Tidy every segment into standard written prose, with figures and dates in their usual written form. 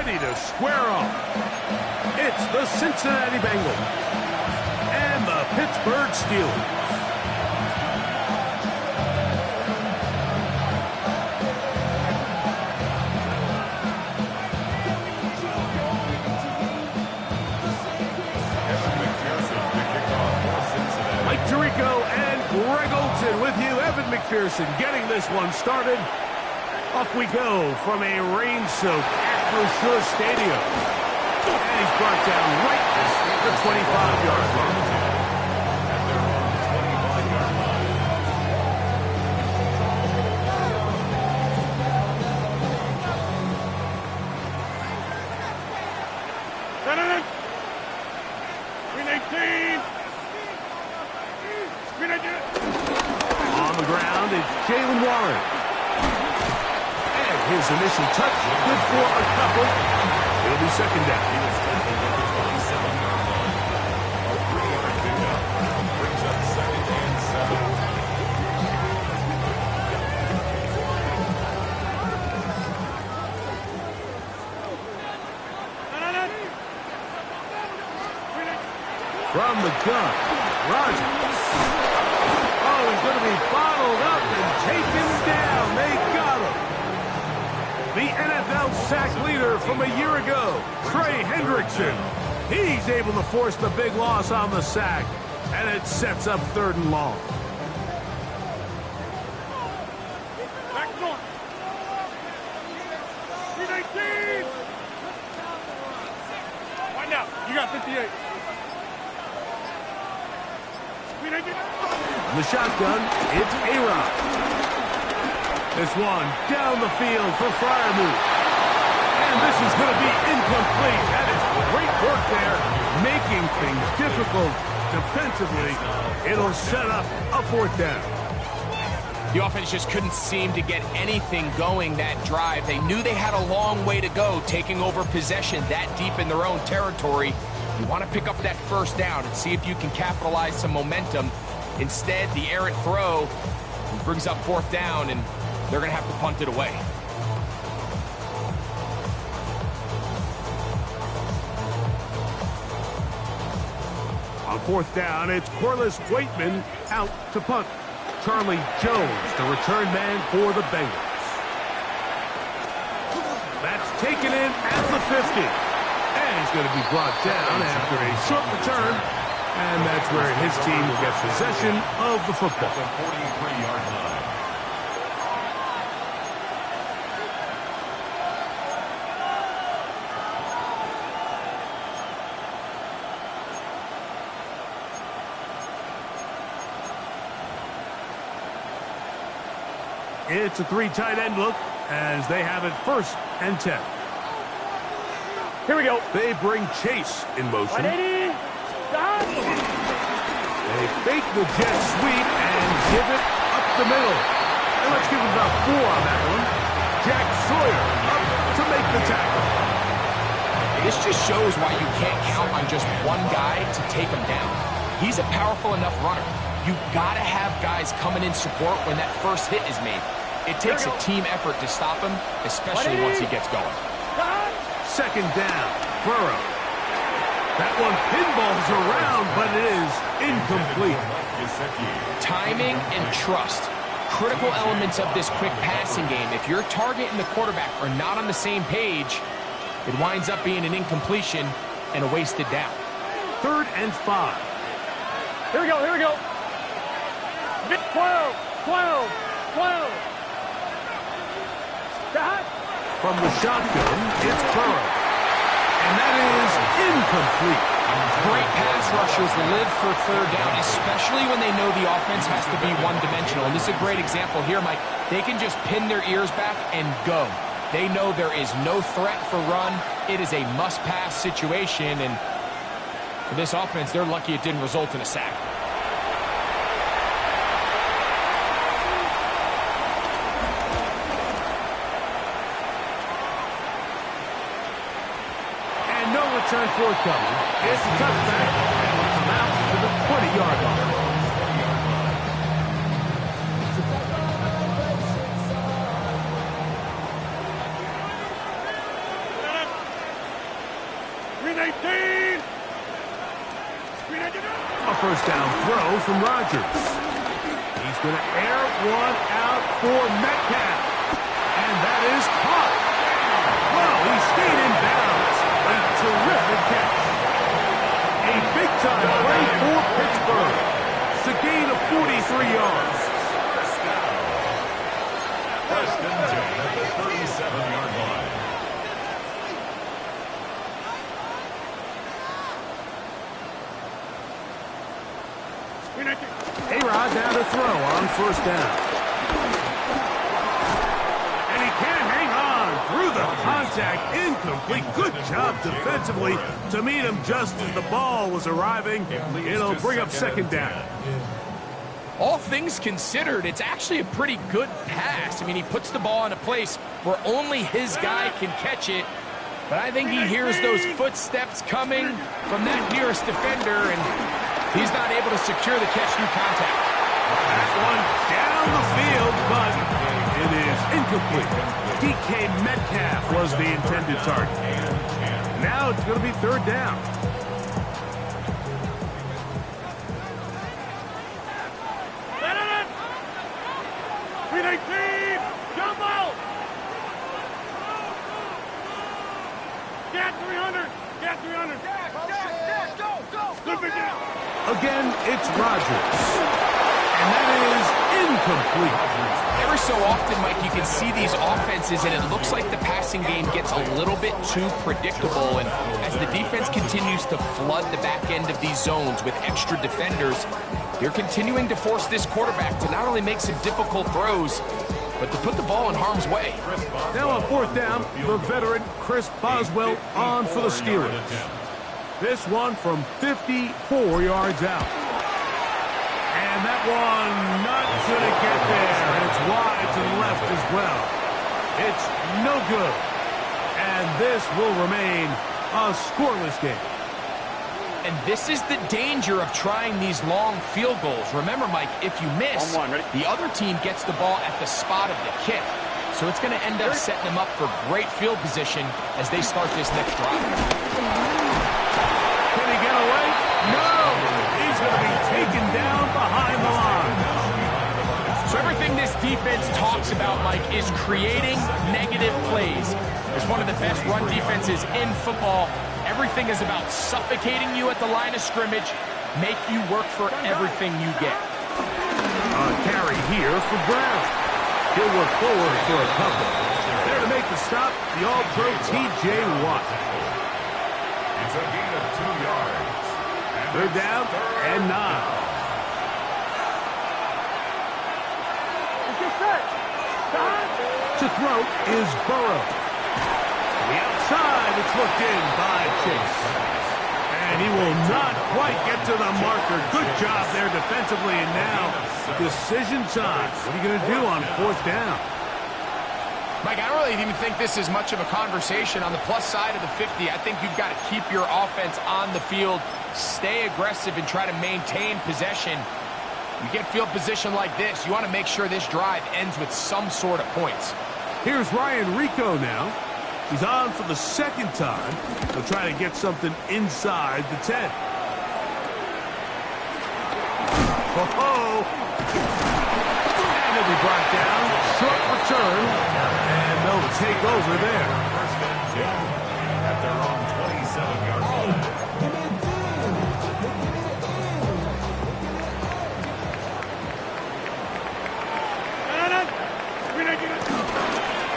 ready to square off. It's the Cincinnati Bengals and the Pittsburgh Steelers. Mike Tirico and Greg Olson with you. Evan McPherson getting this one started. Off we go from a rain-soaked Acrisure Stadium. And he's brought down right at the 25-yard line. On the ground is Jalen Warren. And his initial touch, good for a couple. It'll be second down. From the gun, Rogers. Oh, he's going to be bottled up and taken down. They got him. The NFL sack leader from a year ago, Trey Hendrickson. He's able to force the big loss on the sack, and it sets up 3rd and long. Back door. 319. Find out. You got 58. In the shotgun, it's A-Rod. This one down the field for Freiermuth. And this is going to be incomplete. That is great work there, making things difficult defensively. It'll set up a 4th down. The offense just couldn't seem to get anything going that drive. They knew they had a long way to go, taking over possession that deep in their own territory. You want to pick up that 1st down and see if you can capitalize some momentum. Instead, the errant throw brings up 4th down, and they're going to have to punt it away. On 4th down, it's Corliss Waitman out to punt. Charlie Jones, the return man for the Bengals. That's taken in at the 50. And he's going to be brought down after a short return. And that's where his team will get possession of the football. At the 43-yard line. It's a 3 tight end look as they have it 1st and 10. Here we go. They bring Chase in motion. 180. Stop. They fake the jet sweep and give it up the middle. And let's give him about 4 on that one. Jack Sawyer up to make the tackle. This just shows why you can't count on just one guy to take him down. He's a powerful enough runner. You got to have guys coming in support when that first hit is made. It takes a team effort to stop him, especially once he gets going. 2nd down, Burrow. That one pinballs around, but it is incomplete. Timing and trust. Critical elements of this quick passing game. If your target and the quarterback are not on the same page, it winds up being an incompletion and a wasted down. 3rd and 5. Here we go. Here we go. 12. 12. 12. Stop. From the shotgun, it's Burrow. And that is incomplete. Great pass rushers live for 3rd down, especially when they know the offense has to be one-dimensional. And this is a great example here, Mike. They can just pin their ears back and go. They know there is no threat for run. It is a must-pass situation. And for this offense, they're lucky it didn't result in a sack. Return forthcoming. It's a touchback, and we'll come out to the 20-yard line. A first down throw from Rodgers. He's going to air one out for Metcalf. And that is caught. Well, he stayed in bounds. A terrific catch. A big-time play for Pittsburgh. It's a gain of 43 yards. First and 10 at the 37-yard line. A-Rod down to throw on first down. And he can't hang on through the contact. Incomplete. Good job defensively to meet him just as the ball was arriving. It'll bring up second down. All things considered, it's actually a pretty good pass. I mean, he puts the ball in a place where only his guy can catch it. But I think he hears those footsteps coming from that nearest defender, and he's not able to secure the catch through contact. That one down the field, but it is incomplete. DK Metcalf was the intended target. Now it's going to be third down. Again, it's Rodgers. And that is incomplete. Every so often, Mike, you can see these offenses, and it looks like the passing game gets a little bit too predictable. And as the defense continues to flood the back end of these zones with extra defenders, they're continuing to force this quarterback to not only make some difficult throws, but to put the ball in harm's way. Now on fourth down, the veteran Chris Boswell on for the Steelers. This one from 54 yards out. And that one not going to get there. And it's wide to the left as well. It's no good. And this will remain a scoreless game. And this is the danger of trying these long field goals. Remember, Mike, if you miss, the other team gets the ball at the spot of the kick. So it's going to end up setting them up for great field position as they start this next drive. Can he get away? No! He's going to be taken down behind the line. So everything this defense talks about, Mike, is creating negative plays. It's one of the best run defenses in football. Everything is about suffocating you at the line of scrimmage, make you work for everything you get. A carry here for Brown. He'll work forward for a couple. There to make the stop, the All-Pro T.J. Watt. It's a gain of 2 yards. Third down and 9. To throw is Burrow. To the outside, it's looked in by Chase. And he will not quite get to the marker. Good job there defensively, and now decision time. What are you going to do on fourth down? Mike, I don't really even think this is much of a conversation. On the plus side of the 50, I think you've got to keep your offense on the field, stay aggressive, and try to maintain possession. You get field position like this, you want to make sure this drive ends with some sort of points. Here's Ryan Rico now. He's on for the second time. He'll try to get something inside the 10. Oh-ho! And he'll be brought down. Short return. And they'll take over there. First and 10 at their own 27-yard line.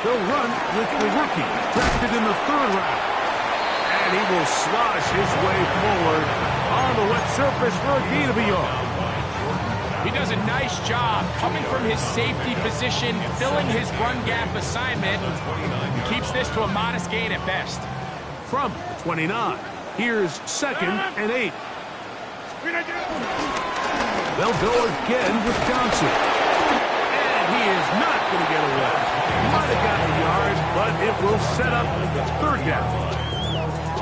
They'll run with the rookie, drafted in the 3rd round. And he will slosh his way forward on the wet surface for a gain of a yard. He does a nice job coming from his safety position, filling his run gap assignment. Keeps this to a modest gain at best. From the 29, here's 2nd and 8. They'll go again with Johnson. And he is not going to get away. Might have gotten a yard, but it will set up 3rd down.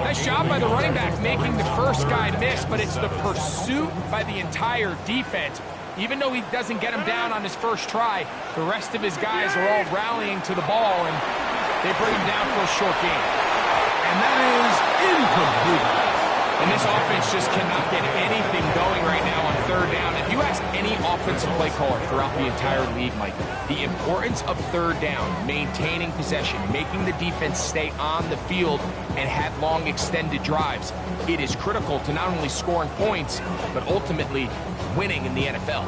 Nice job by the running back making the first guy miss, but it's the pursuit by the entire defense. Even though he doesn't get him down on his first try, the rest of his guys are all rallying to the ball, and they bring him down for a short gain. And that is incomplete. And this offense just cannot get anything going right now on third down. If you ask any offensive play caller throughout the entire league, Mike, the importance of third down, maintaining possession, making the defense stay on the field, and have long extended drives, it is critical to not only scoring points, but ultimately winning in the NFL.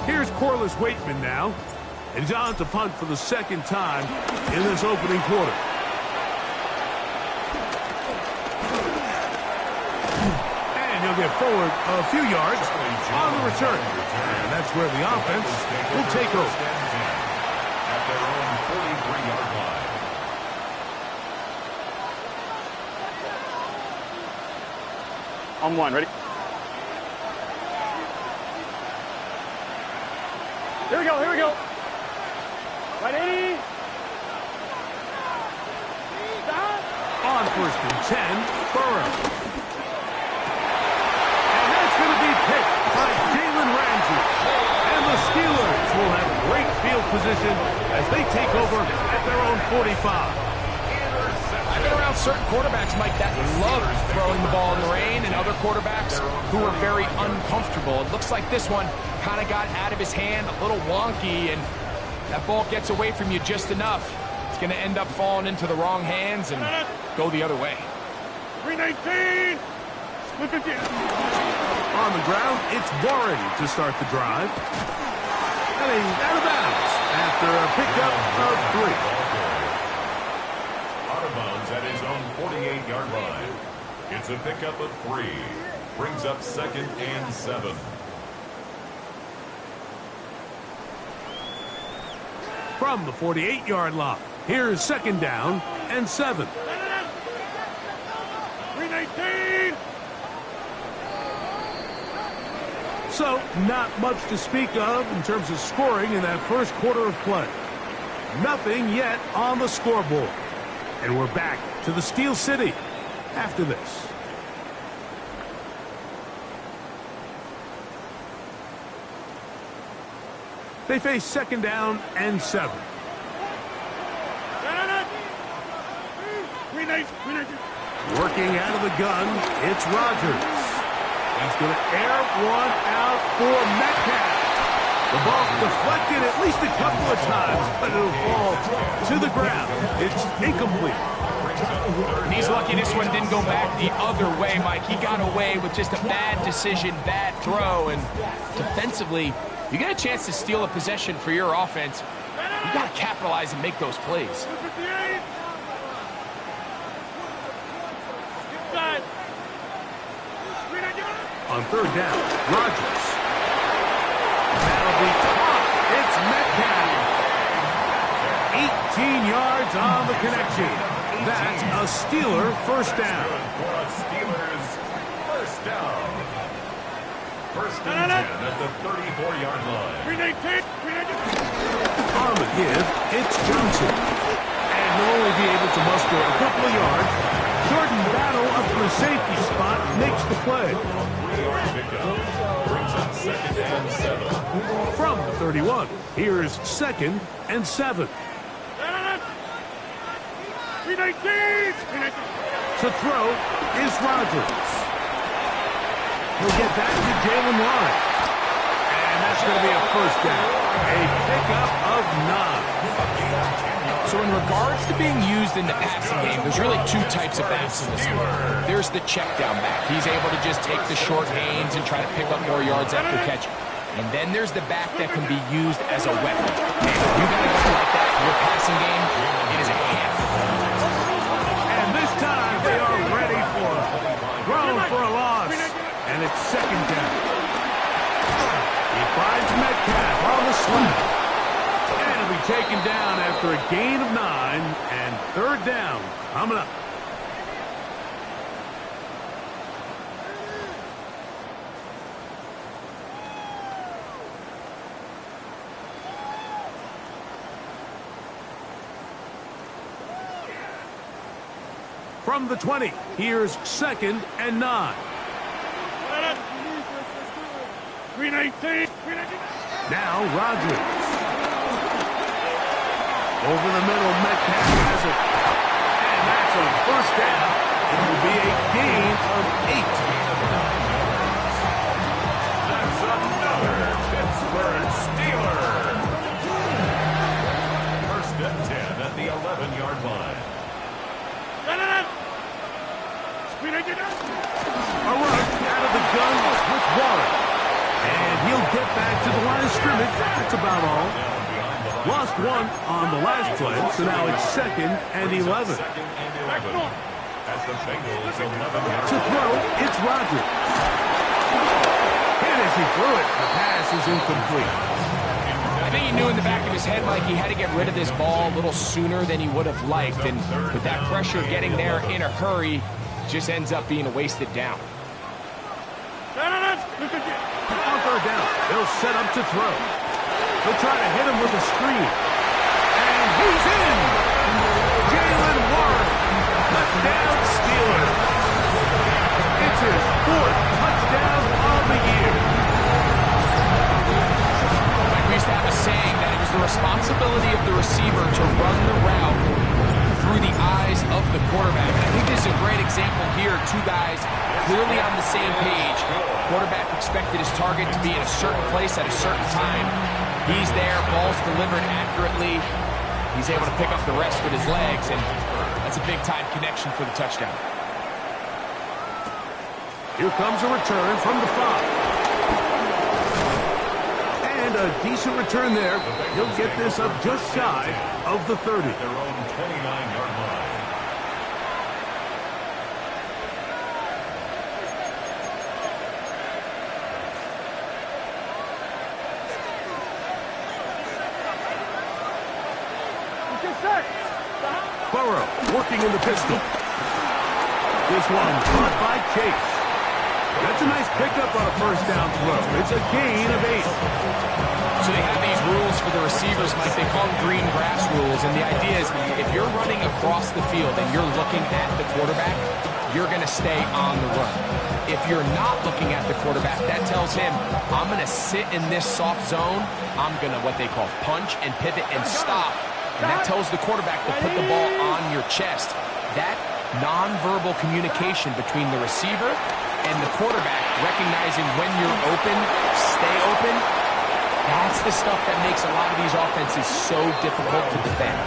Here's Corliss Waitman now. And he's on to punt for the second time in this opening quarter. He'll get forward a few yards on the return. And that's where the offense will take over. At their own 43-yard line. On one, ready? Here we go, here we go. Ready? Stop. On 1st and 10, Burrow. Picked by Jalen Ramsey. And the Steelers will have great field position as they take over at their own 45. I've been around certain quarterbacks, Mike, that love throwing the ball in the rain, and other quarterbacks who are very uncomfortable. It looks like this one kind of got out of his hand, a little wonky, and that ball gets away from you just enough. It's going to end up falling into the wrong hands and go the other way. 319! Split 50. On the ground, it's Warren to start the drive. And he's out of bounds after a pickup of 3. Out of bounds at his own 48-yard line. It's a pickup of 3. Brings up 2nd and 7. From the 48-yard line, here's 2nd down and 7. 319! So, not much to speak of in terms of scoring in that first quarter of play. Nothing yet on the scoreboard. And we're back to the Steel City after this. They face 2nd down and 7. Working out of the gun, it's Rodgers. He's going to air one out for Metcalf. The ball deflected at least a couple of times, but it'll fall to the ground. It's incomplete. And he's lucky this one didn't go back the other way, Mike. He got away with just a bad decision, bad throw, and defensively, you get a chance to steal a possession for your offense. You got to capitalize and make those plays. On 3rd down, Rodgers. That'll be caught. It's Metcalf. 18 yards on the connection. That's a Steeler first down. Steelers first down. 1st and 10 at the 34-yard line. On the give, it's Johnson. And he'll only be able to muster a couple of yards. Jordan Battle up for a safety spot makes the play. 3-yard pickup. Brings up 2nd and 7. From the 31, here's 2nd and 7. To throw is Rodgers. He'll get that to Jalen Warren. And that's going to be a first down. A pickup of 9. So in regards to being used in the passing game, there's really 2 types of backs in this league. There's the check down back. He's able to just take the short gains and try to pick up more yards after catch. And then there's the back that can be used as a weapon. And if you got a guy like that in your passing game, it is a handful. And this time they are ready for it. Thrown for a loss. And it's 2nd down. He finds Metcalf on the slap. And he'll be taken down after a gain of 9. And 3rd down coming up. From the 20, here's 2nd and 9. 319. Now Rodgers. Over the middle, Metcalf has it. And that's a first down. It will be a gain of 8. That's another Pittsburgh Steeler. First and 10 at the 11-yard line. A rush out of the gun with Warren. And he'll get back to the line of scrimmage. That's about all. Lost one on the last play, so now it's 2nd and 11. As the Bengals 11 yards. To throw, it's Rodgers. And as he threw it, the pass is incomplete. I think he knew in the back of his head, Mike, he had to get rid of this ball a little sooner than he would have liked. And with that pressure getting there in a hurry, just ends up being a wasted down. On third down, they'll set up to throw. They'll try to hit him with a screen. And he's in! Jalen Warren, touchdown Steelers. It's his 4th touchdown of the year. Like we used to have a saying that it was the responsibility of the receiver to run the route through the eyes of the quarterback. And I think this is a great example here. Two guys clearly on the same page. Quarterback expected his target to be in a certain place at a certain time. He's there, ball's delivered accurately. He's able to pick up the rest with his legs, and that's a big-time connection for the touchdown. Here comes a return from the 5. And a decent return there. He'll get this up just shy of the 30. Their own 29-yard line. Burrow working in the pistol. This one caught by Chase. That's a nice pickup on a first down throw. It's a gain of 8. So they have these rules for the receivers, Mike. They call them green grass rules. And the idea is if you're running across the field and you're looking at the quarterback, you're going to stay on the run. If you're not looking at the quarterback, that tells him, I'm going to sit in this soft zone. I'm going to what they call punch and pivot and stop. And that tells the quarterback to put the ball on your chest. That nonverbal communication between the receiver and the quarterback, recognizing when you're open, stay open, that's the stuff that makes a lot of these offenses so difficult to defend.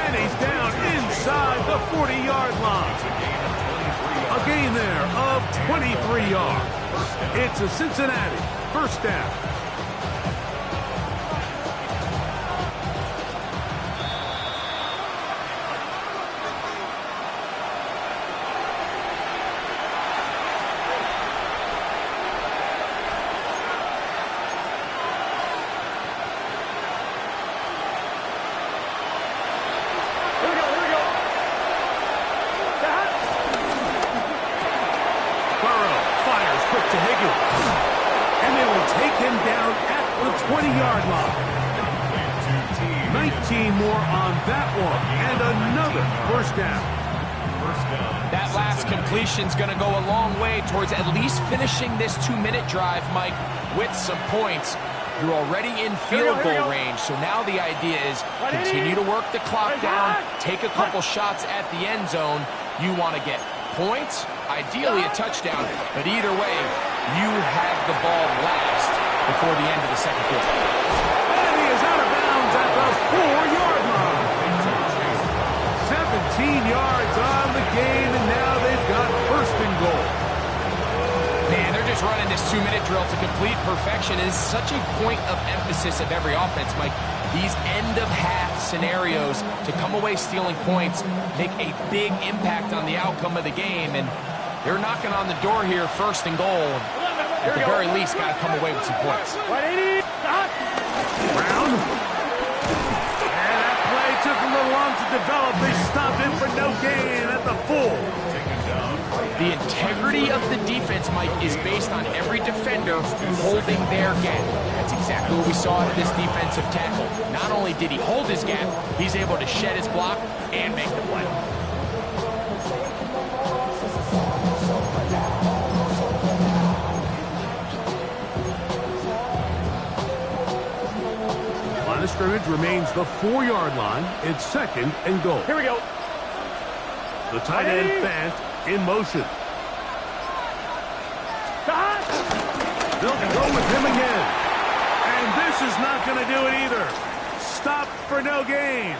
And he's down inside the 40-yard line. A gain there of 23 yards. It's a Cincinnati first down. Is going to go a long way towards at least finishing this 2-minute drive, Mike, with some points. You're already in field goal range, so now the idea is continue to work the clock down, take a couple shots at the end zone. You want to get points, ideally a touchdown, but either way, you have the ball last before the end of the second quarter. And he is out of bounds at the 4-yard line. 17 yards on the game, and now they've got first and goal. Man, they're just running this 2-minute drill to complete perfection. It is such a point of emphasis of every offense, Mike. These end-of-half scenarios to come away stealing points make a big impact on the outcome of the game, and they're knocking on the door here, first and goal. At the very least, got to come away with some points. Brown. And that play took a little long to develop. They stopped it for no gain at the full. The integrity of the defense, Mike, is based on every defender holding their gap. That's exactly what we saw out of this defensive tackle. Not only did he hold his gap, he's able to shed his block and make the play. of scrimmage remains the 4-yard line. It's 2nd and goal. Here we go. The tight end Fant in motion. They'll go with him again. And this is not going to do it either. Stop for no gain.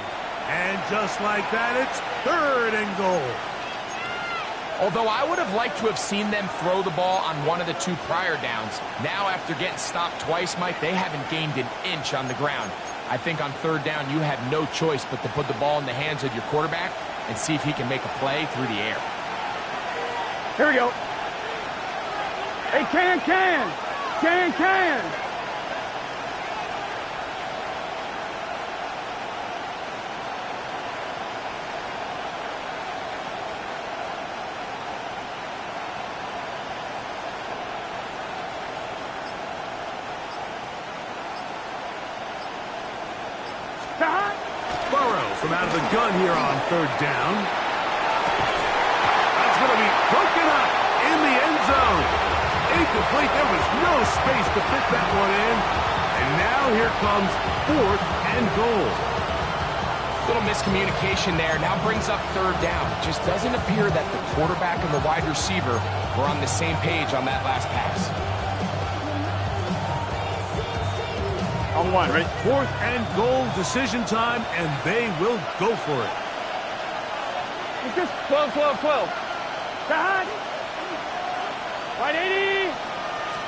And just like that, it's 3rd and goal. Although I would have liked to have seen them throw the ball on one of the 2 prior downs, now after getting stopped twice, Mike, they haven't gained an inch on the ground. I think on 3rd down, you have no choice but to put the ball in the hands of your quarterback and see if he can make a play through the air. Here we go. Hey, can. Burrow from out of the gun here on 3rd down. That's going to be broken up in the end zone. Incomplete. There was no space to fit that one in. And now here comes 4th and goal. Little miscommunication there. Now brings up 3rd down. It just doesn't appear that the quarterback and the wide receiver were on the same page on that last pass. On 1, right? 4th and goal, decision time, and they will go for it. It's just 12. Dot. Right 80.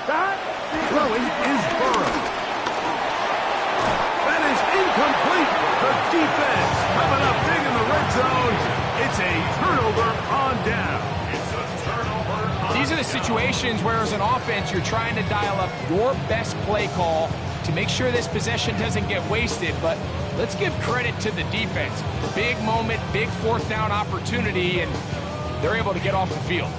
Dot. Throwing is Burrow. That is incomplete. The defense coming up big in the red zone. It's a turnover on down. It's a turnover. These are the situations where as an offense, you're trying to dial up your best play call to make sure this possession doesn't get wasted, but let's give credit to the defense. Big moment, big 4th down opportunity, and they're able to get off the field.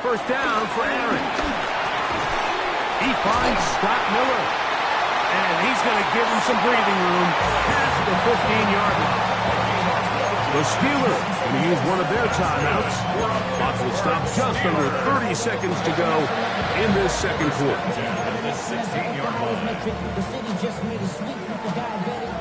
First down for Aaron. He finds Scott Miller. And he's going to give him some breathing room past the 15-yard line. The Steelers going to use one of their timeouts. Clock will stop just under 30 seconds to go in this 2nd quarter. The 16-yard line. The city just made a sweep with the diabetic.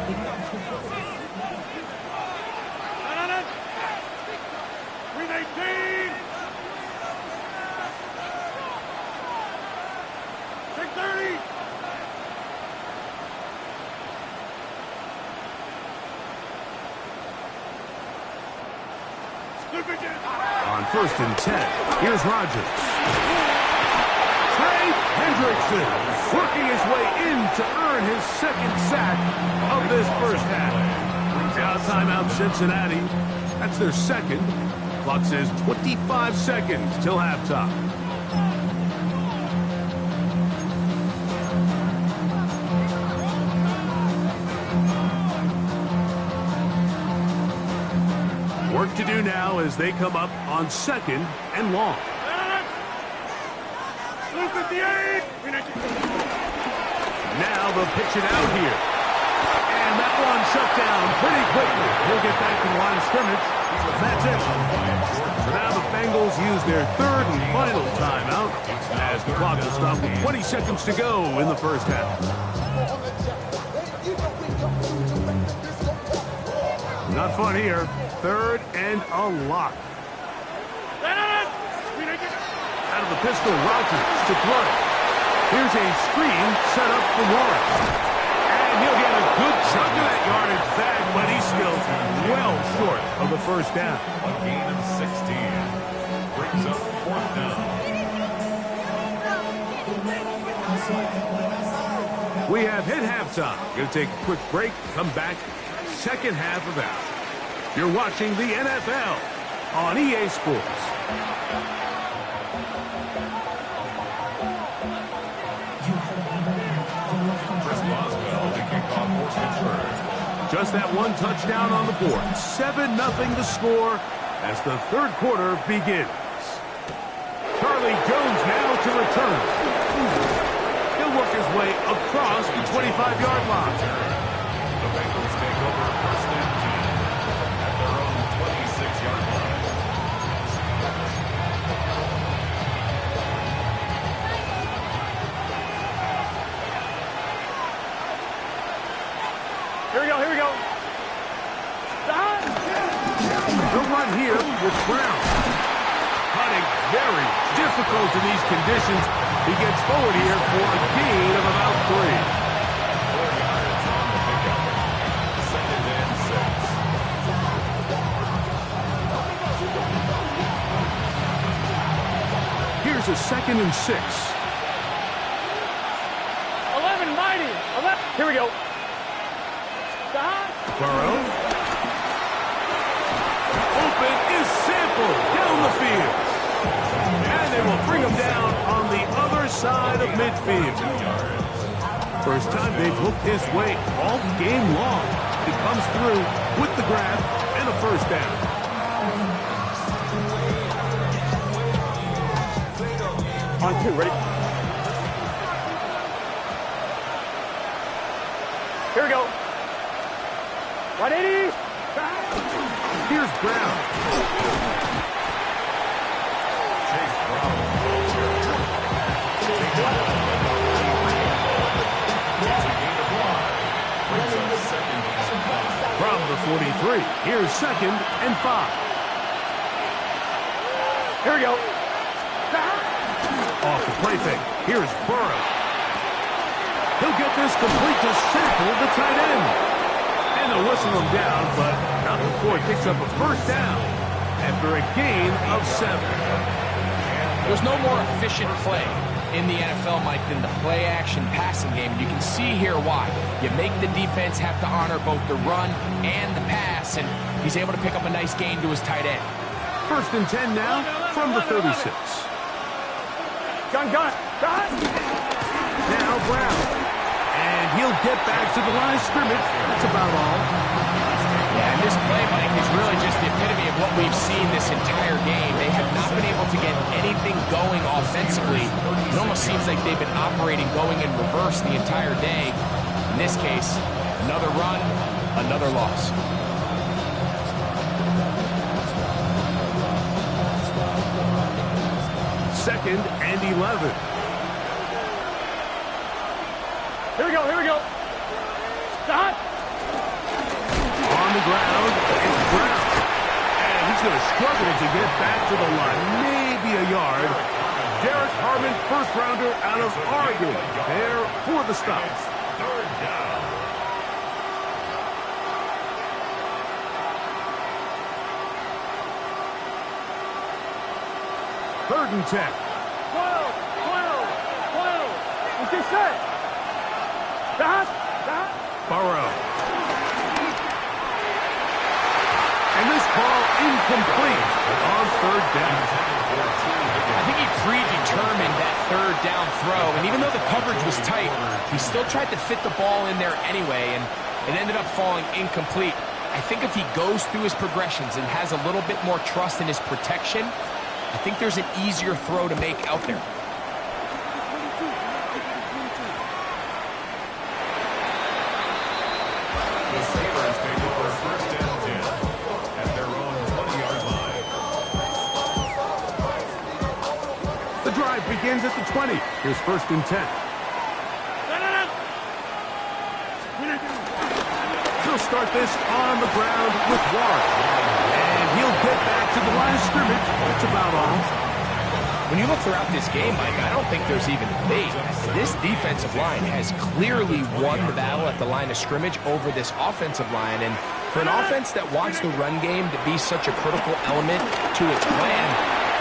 On 1st and 10, here's Rodgers. Trey Hendrickson working his way in to earn his 2nd sack of this 1st half. Now timeout Cincinnati. That's their 2nd. Clock says 25 seconds till halftime. Work to do now as they come up on 2nd and long. Now they'll pitch it out here. And that one shut down pretty quickly. He'll get back to the line of scrimmage. That's it. So now the Bengals use their 3rd and final timeout as the clock will stop with 20 seconds to go in the 1st half. Not fun here. 3rd and a lot. Out of the pistol, Rodgers to throw. Here's a screen set up for Morris. And he'll get a good chunk of that yardage back, but he's still well short of the 1st down. A gain of 16. Brings up 4th down. We have hit halftime. Going to take a quick break, come back, 2nd half of that. You're watching the NFL on EA Sports. Chris Boswell to kick off for Pittsburgh. Just that one touchdown on the board. 7-0 the score as the third quarter begins. Charlie Jones now to return. He'll work his way across the 25-yard line. The Bengals take over first and 10 at their own 26-yard line. Here we go, here we go. He'll run here with Brown. Hunting very difficult in these conditions. He gets forward here for a gain of about 3. 4 yards on the pickup. Second and 6. Here's a 2nd and 6. 11, mighty. 11. Here we go. Burrow. Open is Sample down the field. And they will bring him down on the other side of midfield. First time they've looked his way all game long. He comes through with the grab and a first down. On 2, ready? Here we go. 180. Here's Brown. Chase Brown. From the 43, here's 2nd and 5. Here we go. Off the play fake, here's Burrow. He'll get this complete to Sample, the tight end. And they'll whistle him down, but not before he picks up a first down after a gain of 7. There's no more efficient play in the NFL, Mike, than the play-action passing game. And you can see here why. You make the defense have to honor both the run and the pass, and he's able to pick up a nice gain to his tight end. 1st and 10 now from the 36. Gun. Now Brown. And he'll get back to the line of scrimmage. That's about all. Yeah, and this play, Mike, is really just the epitome of what we've seen this entire game. They have not been able to get anything going offensively. It almost seems like they've been operating going in reverse the entire day. In this case, another run, another loss. Second and 11. Here we go. Stop. On the ground, it's Brown. And he's going to struggle to get back to the line. Maybe a yard. Derek Harmon, first rounder out of Oregon. There for the stop. Third down. Third and 10. 12. What's he say? Stop. Burrow. And this ball incomplete on third down. I think he predetermined that third down throw, and even though the coverage was tight, he still tried to fit the ball in there anyway, and it ended up falling incomplete. I think if he goes through his progressions and has a little bit more trust in his protection, I think there's an easier throw to make out there. The Steelers take over first and 10 at their own 20-yard line. The drive begins at the 20. Here's 1st and 10. He'll start this on the ground with Warren. And he'll get back to the line of scrimmage. That's about all. When you look throughout this game, Mike, I don't think there's even debate. This defensive line has clearly won the battle at the line of scrimmage over this offensive line. And for an offense that wants the run game to be such a critical element to its plan,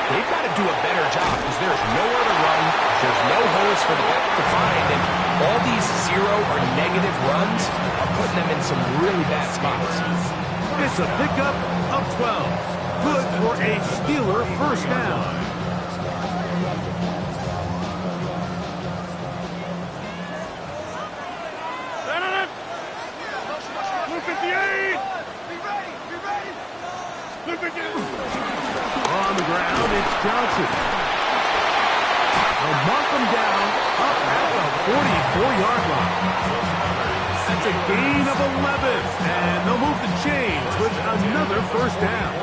they've got to do a better job because there's nowhere to run. There's no holes for the back to find. And all these zero or negative runs are putting them in some really bad spots. It's a pickup of 12. Good for a Steeler first down. bounces. They'll mark them down up at the 44-yard line. That's a gain of 11, and they'll move the chains with another first down.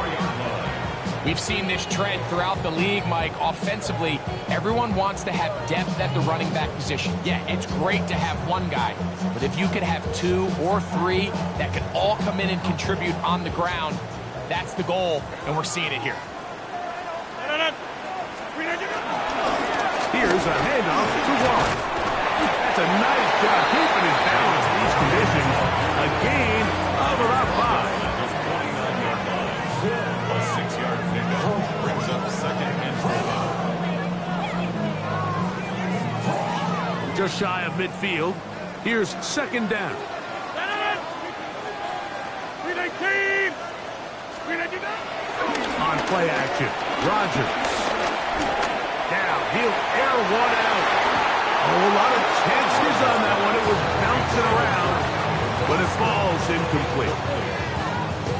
We've seen this trend throughout the league, Mike. Offensively, everyone wants to have depth at the running back position. Yeah, it's great to have one guy, but if you could have 2 or 3 that can all come in and contribute on the ground, that's the goal, and we're seeing it here. Here's a handoff to Warren. That's a nice job keeping his balance in these conditions. A gain of about 5. A 6-yard pickup brings up second and 4. Just shy of midfield. Here's second down. On play action, Rodgers. Now he'll air one out. Oh, a lot of chances on that one. It was bouncing around, but it falls incomplete.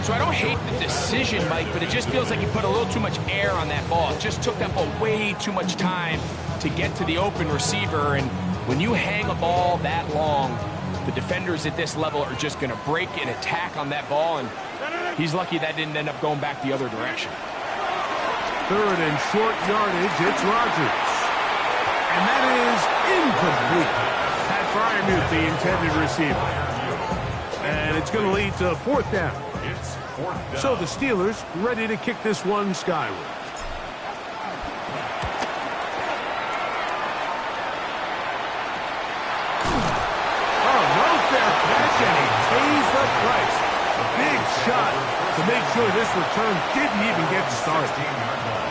So I don't hate the decision, Mike, but it just feels like he put a little too much air on that ball. It just took up way too much time to get to the open receiver. And when you hang a ball that long, the defenders at this level are just going to break and attack on that ball. And he's lucky that didn't end up going back the other direction. Third and short yardage, it's Rodgers. And that is incomplete. Pat Fryermuth, the intended receiver. And it's going to lead to fourth down. It's fourth down. So the Steelers ready to kick this one skyward. Oh, no fair catch, and he pays the price. A big shot to make sure this return didn't even get started. 16-yard line.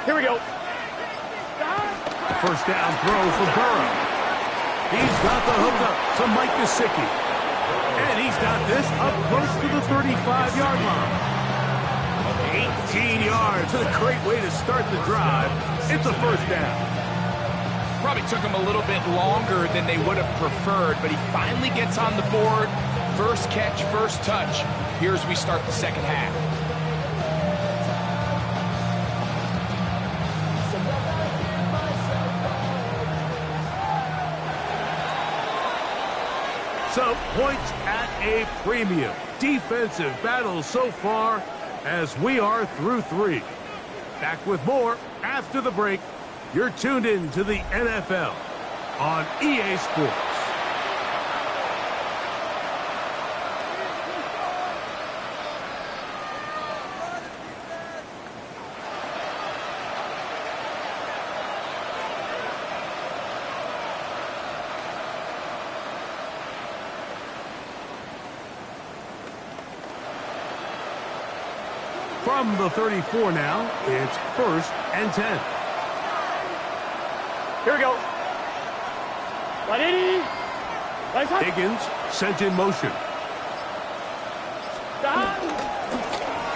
Here we go. First down throw for Burrow. He's got the hookup to Mike Gesicki. And he's got this up close to the 35-yard line. 18 yards. A great way to start the drive. It's a first down. Probably took him a little bit longer than they would have preferred, but he finally gets on the board. First catch, first touch. Here's we start the second half. So, points at a premium. Defensive battle so far as we are through 3. Back with more after the break. You're tuned in to the NFL on EA Sports. From the 34 now, it's first and 10. Here we go. 180. Right side. Higgins sent in motion. Down.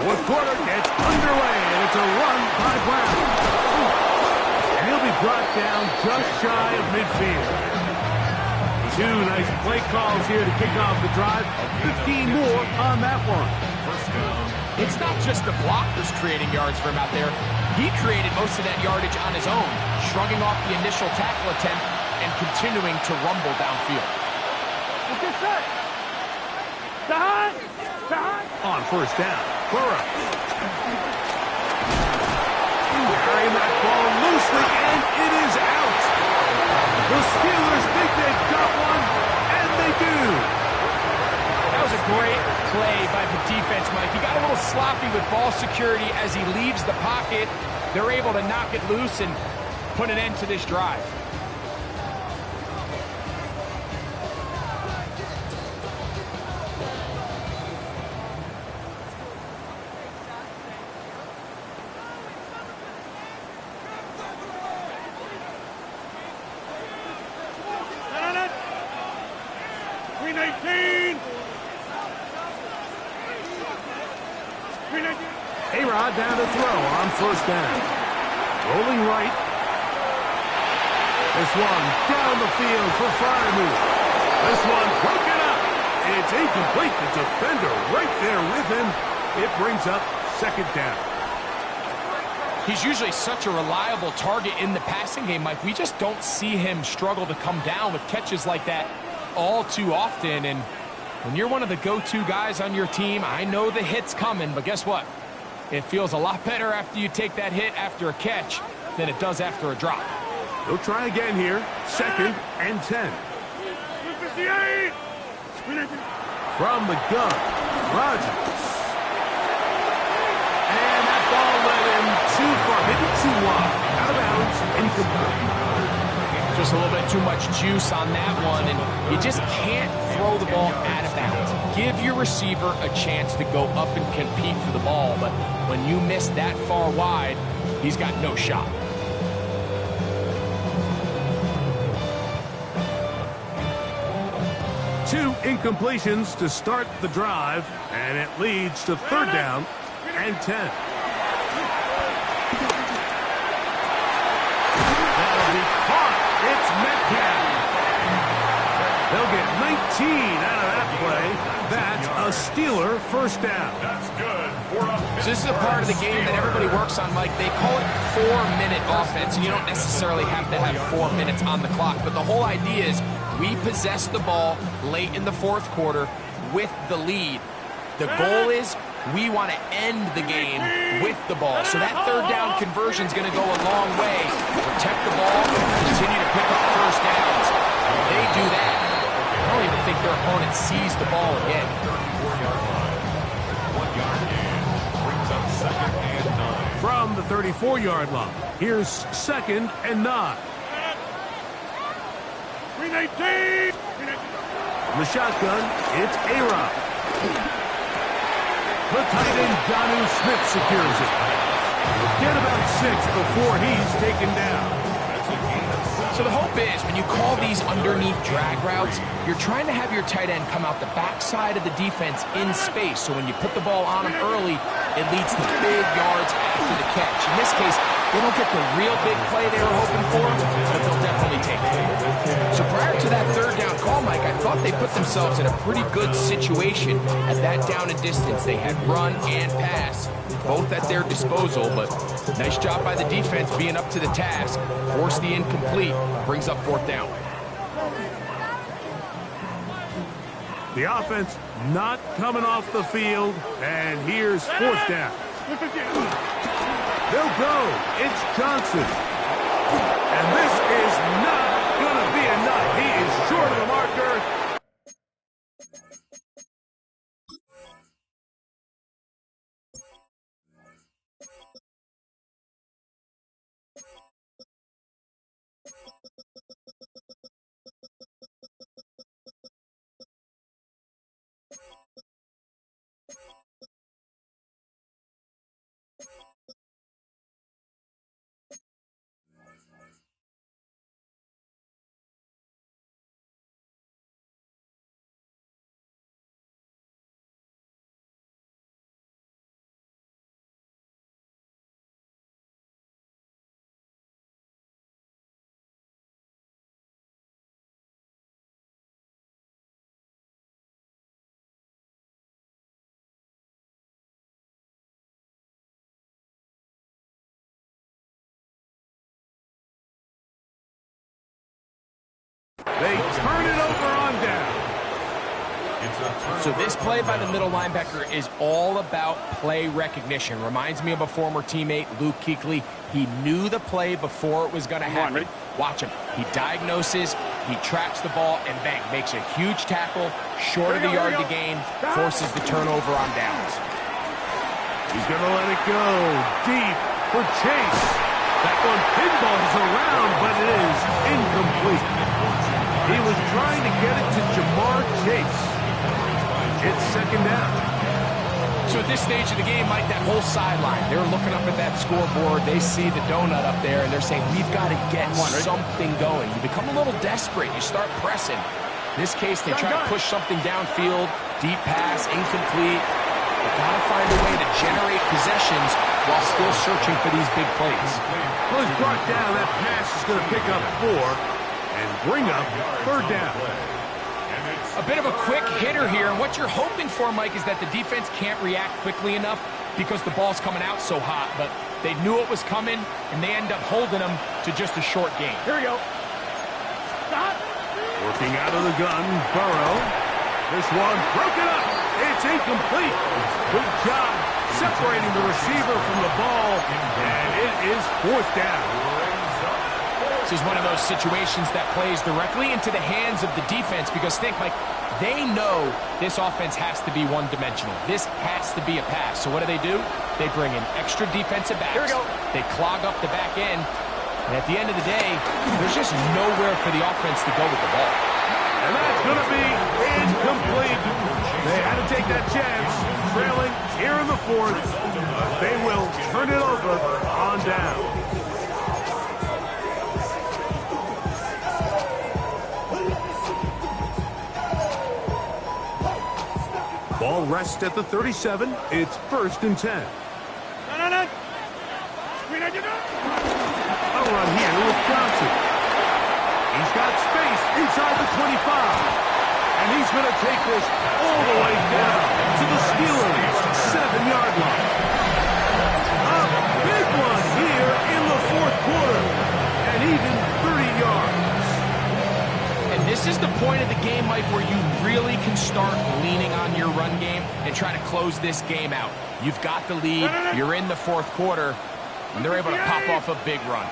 Fourth quarter gets underway, and it's a run by Brown. And he'll be brought down just shy of midfield. 2 nice play calls here to kick off the drive. 15 more on that one. First down. It's not just the blockers creating yards for him out there. He created most of that yardage on his own, shrugging off the initial tackle attempt and continuing to rumble downfield. Get set. Behind. On first down, Burrow. Carrying that ball loosely, and it is out. The Steelers think they've got one, and they do. That was a great play by the defense, Mike. He got a little sloppy with ball security as he leaves the pocket. They're able to knock it loose and put an end to this drive. A-Rod down to throw on first down. Rolling right. This one down the field for Fryermuth. This one broken up. It's incomplete. The defender right there with him. It brings up second down. He's usually such a reliable target in the passing game, Mike. We just don't see him struggle to come down with catches like that all too often. And when you're one of the go-to guys on your team, I know the hit's coming, but guess what? It feels a lot better after you take that hit after a catch than it does after a drop. He'll try again here. Second and 10. From the gun, Rodgers. And that ball led him too far, maybe too wide. Out of bounds, incomplete. Just a little bit too much juice on that one, and you just can't throw the ball out of bounds. Give your receiver a chance to go up and compete for the ball, but when you miss that far wide, he's got no shot. Two incompletions to start the drive, and it leads to third down and 10. That'll be caught. It's Metcalf. They'll get 19 out of that play. That's a Steeler first down. That's good. So this is a part of the game that everybody works on, Mike. They call it 4-minute offense, and you don't necessarily have to have 4 minutes on the clock, but the whole idea is we possess the ball late in the fourth quarter with the lead. The goal is we want to end the game with the ball. So that third down conversion is going to go a long way. Protect the ball, continue to pick up first downs. If they do that, I don't even think their opponent sees the ball again. 34-yard line. 1 yard in. Brings up second and 9. From the 34-yard line, here's second and 9. From the shotgun, it's A-Rod. The tight end, Jonnu Smith, secures it. He'll get about 6 before he's taken down. So the hope is when you call these underneath drag routes, you're trying to have your tight end come out the backside of the defense in space. So when you put the ball on him early, it leads to big yards after the catch. In this case, they don't get the real big play they were hoping for, but they'll definitely take it. So prior to that third down call, Mike, I thought they put themselves in a pretty good situation at that down and distance. They had run and pass, both at their disposal, but nice job by the defense being up to the task. Force the incomplete, brings up fourth down. The offense not coming off the field, and here's fourth down. They'll go. It's Johnson. And this is not going to be enough. He is short of the marker. They turn it over on down. So this play by the middle linebacker is all about play recognition. Reminds me of a former teammate, Luke Kuechly. He knew the play before it was going to happen. Watch him. He diagnoses, he tracks the ball, and bang, makes a huge tackle, short of the yard to gain, forces the turnover on downs. He's going to let it go deep for Chase. That one pinballs around, but it is incomplete. He was trying to get it to Jamar Chase. It's second down. So at this stage of the game, Mike, that whole sideline, they're looking up at that scoreboard. They see the donut up there, and they're saying, we've got to get something going. You become a little desperate. You start pressing. In this case, they try to push something downfield. Deep pass, incomplete. They've got to find a way to generate possessions while still searching for these big plays. Well, he's brought down. That pass is going to pick up 4 and bring up 3rd down. A bit of a quick hitter here, and what you're hoping for, Mike, is that the defense can't react quickly enough because the ball's coming out so hot, but they knew it was coming, and they end up holding them to just a short game. Here we go. Stop. Working out of the gun, Burrow. This one broken up. It's incomplete. Good job separating the receiver from the ball, and it is 4th down. This is one of those situations that plays directly into the hands of the defense because think, Mike, they know this offense has to be one-dimensional. This has to be a pass. So what do? They bring in extra defensive backs. Here we go. They clog up the back end. And at the end of the day, there's just nowhere for the offense to go with the ball. And that's going to be incomplete. They had to take that chance, trailing here in the 4th. They will turn it over on down. Ball rests at the 37. It's 1st and 10. No. A run here with Johnson. He's got space inside the 25. And he's going to take this all the way down to the Steelers' 7-yard line. A big one here in the 4th quarter. And even 30 yards. And this is the point of the game, Mike, where you really can start leaning on your run game and try to close this game out. You've got the lead. You're in the 4th quarter. And they're able to pop off a big run.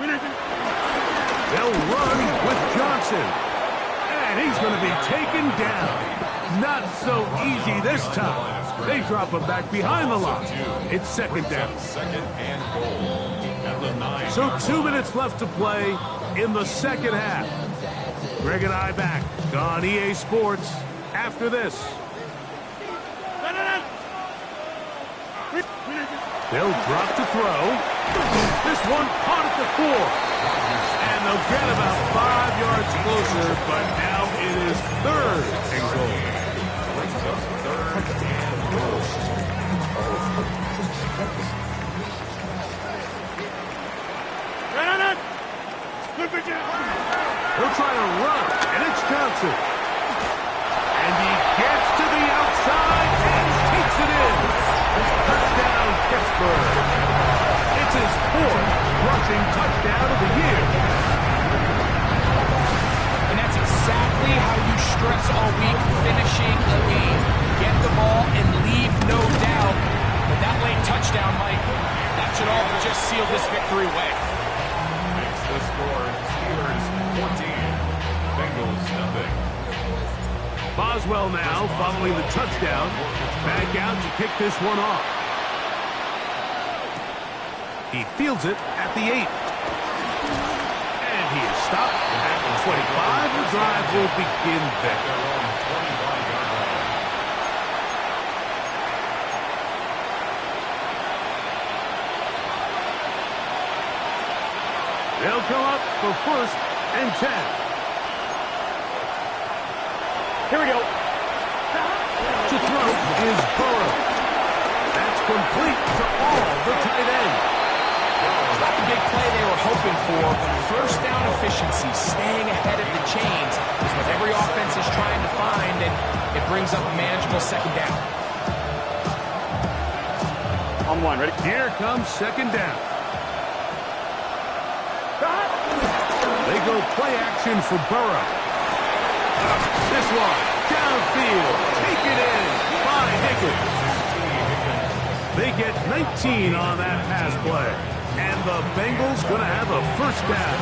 They'll run with Johnson. And he's going to be taken down. Not so easy this time. They drop him back behind the line. It's 2nd down. So 2 minutes left to play in the 2nd half. Greg and I back on EA Sports after this. They'll drop to throw. This one caught at the 4. And they'll get about 5 yards closer, but now it is 3rd and goal. He'll try to run, and it's Johnson. And he gets to the outside and takes it in. Touchdown, Pittsburgh. It's his 4th rushing touchdown of the year. And that's exactly how you stress all week finishing a game. Get the ball and leave no doubt. But that late touchdown, Mike, that should all just seal this victory away. Makes the score Steelers 14, Bengals nothing. Boswell now following the touchdown. Back out to kick this one off. He fields it at the 8. And he is stopped at the 25. The drive will begin there. They'll come up for 1st and 10. Here we go. To throw is Burrow. That's complete to all the tight end. It's not the big play they were hoping for, but 1st down efficiency, staying ahead of the chains, is what every offense is trying to find, and it brings up a manageable 2nd down. On one, ready? Here comes 2nd down. They go play action for Burrow. This one, downfield, take it in by Higgins. They get 19 on that pass play. And the Bengals going to have a 1st down.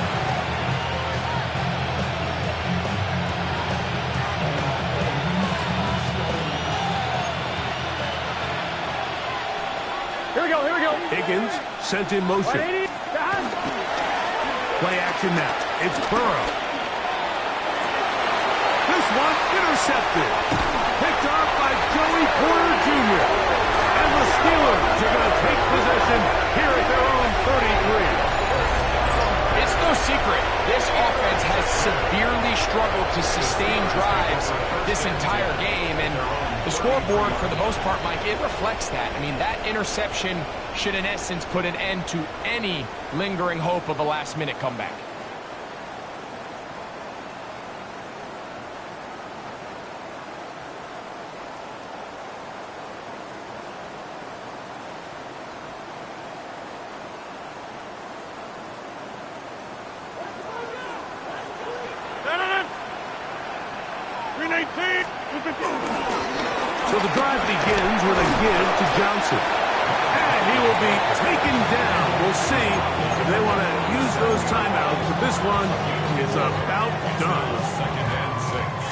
Here we go. Higgins sent in motion. 180. Play action now. It's Burrow. This one intercepted. Picked off by Joey Porter Jr. And the Steelers are going to take possession here at their own 33. It's no secret, this offense has severely struggled to sustain drives this entire game, and the scoreboard, for the most part, Mike, it reflects that. I mean, that interception should, in essence, put an end to any lingering hope of a last-minute comeback. So the drive begins with a give to Johnson. And he will be taken down. We'll see if they want to use those timeouts, but this one is about done.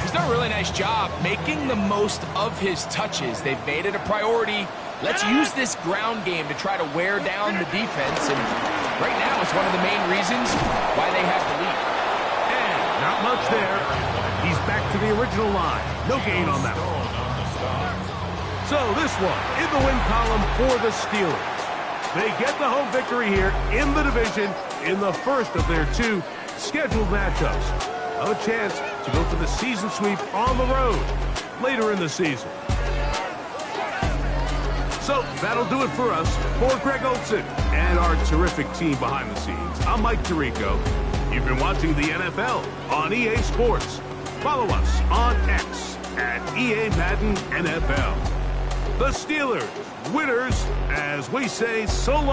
He's done a really nice job making the most of his touches. They've made it a priority. Let's use this ground game to try to wear down the defense, and right now it's one of the main reasons why they have the lead. And not much there. He's back to the original line. No gain on that one. So this one in the win column for the Steelers. They get the home victory here in the division in the first of their two scheduled matchups. A chance to go for the season sweep on the road later in the season. So that'll do it for us. For Greg Olson and our terrific team behind the scenes, I'm Mike Tirico. You've been watching the NFL on EA Sports. Follow us on X at EA Madden NFL. The Steelers, winners, as we say so long.